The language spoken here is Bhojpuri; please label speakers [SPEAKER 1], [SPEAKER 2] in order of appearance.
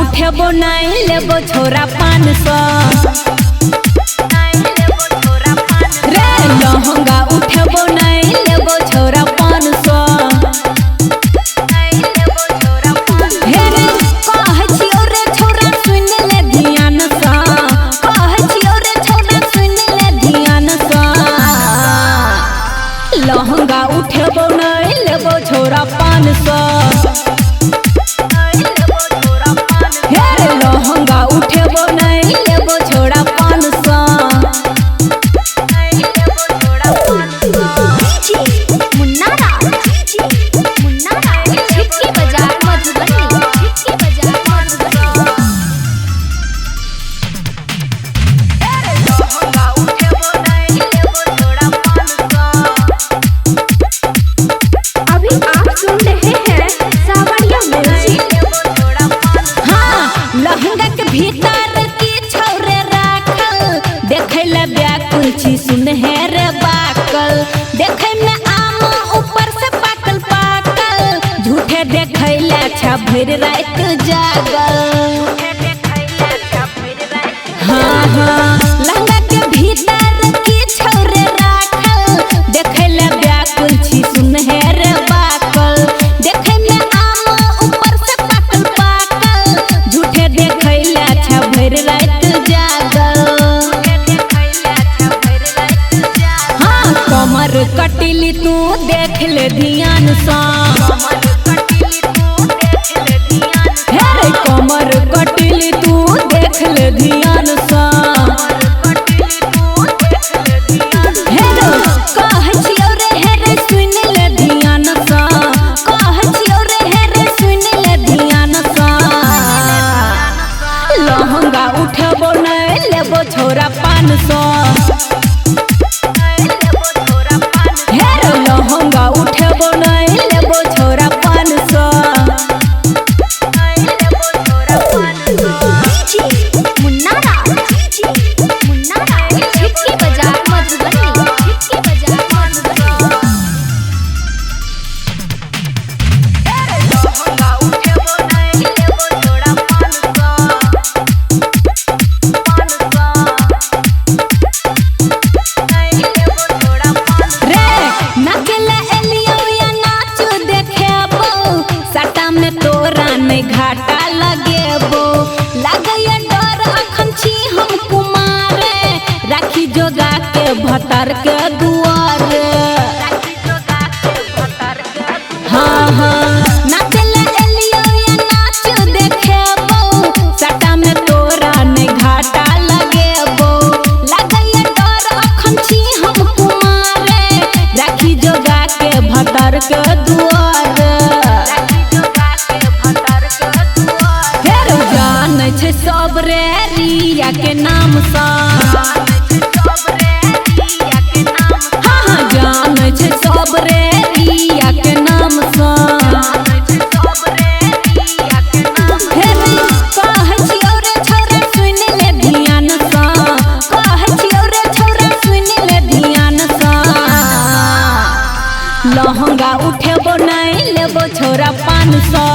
[SPEAKER 1] उठेबो नहीं लेबो छोरा 500 रे लहंगा उठेबो नहीं लेबो छोरा 500 हे रे कहै छियो रे छोरा सुन ले ध्यान सा कहै छियो रे छोरा सुन ले ध्यान सा लहंगा उठेबो नहीं लेबो छोरा 500 लहंगा उठेबो नहीं लेबो छोरा 500
[SPEAKER 2] मुन्नारा छिटकी बाजार मधुबनी लहंगा उठेबो नहीं लेबो छोरा 500। अभी आप सुन रहे हैं सावरिया म्यूजिक।
[SPEAKER 1] लहंगा के भीतर की छौरे राखल देखे ले व्याकुल छी सुन है रे बाकल देखे में आम ऊपर से पाकल पाकल झूठे देखे ले अच्छा भर रात जागल। हाँ हाँ लहंगा के भीतर की छौरे राखल देखे ले व्याकुल छी सुन है रे बाकल देखे में आम ऊपर से पाकल पाकल झूठे देखे ले अच्छा भर रात जागल। हाँ कमर कटिली तू देख ले ध्यान सा हे रे कमर कटिली तू देख ले ध्यान सा हे रे कहै छियो रे हे रे सुन ले ध्यान सा कहै छियो रे हे रे सुन ले ध्यान सा लहंगा उठेबो नहीं लेबो छोरा 500 हे रे लहंगा उठेबो नहीं लेबो छोरा 500।
[SPEAKER 2] मुन्नारा छिटकी बाजार मधुबनी लहंगा उठेबो नहीं लेबो छोरा 500
[SPEAKER 1] रे नाचले एलियो या नाच देखेबो सटा में तोरा नहीं घाटा लगेबो लागय डर अखन छी हम कुमारे राखी जोगा के भतर के दुआरे। हाँ हाँ नाचले एलियो या नाच देखेबो सटा में तोरा नहीं घाटा लगेबो लागय डर अखन छी हम कुमारे राखी जोगा के भतर के दुआरे। फेर जानै छै सब रे रिया के नाम सा हाँ हाँ जानै छै सब रे रिया के नाम सा फेर कहै छियो रे छोरा सुन ले ध्यान सा कहै छियो रे छोरा सुन ले ध्यान सा लहंगा उठेबो नहीं लेबो छोरा 500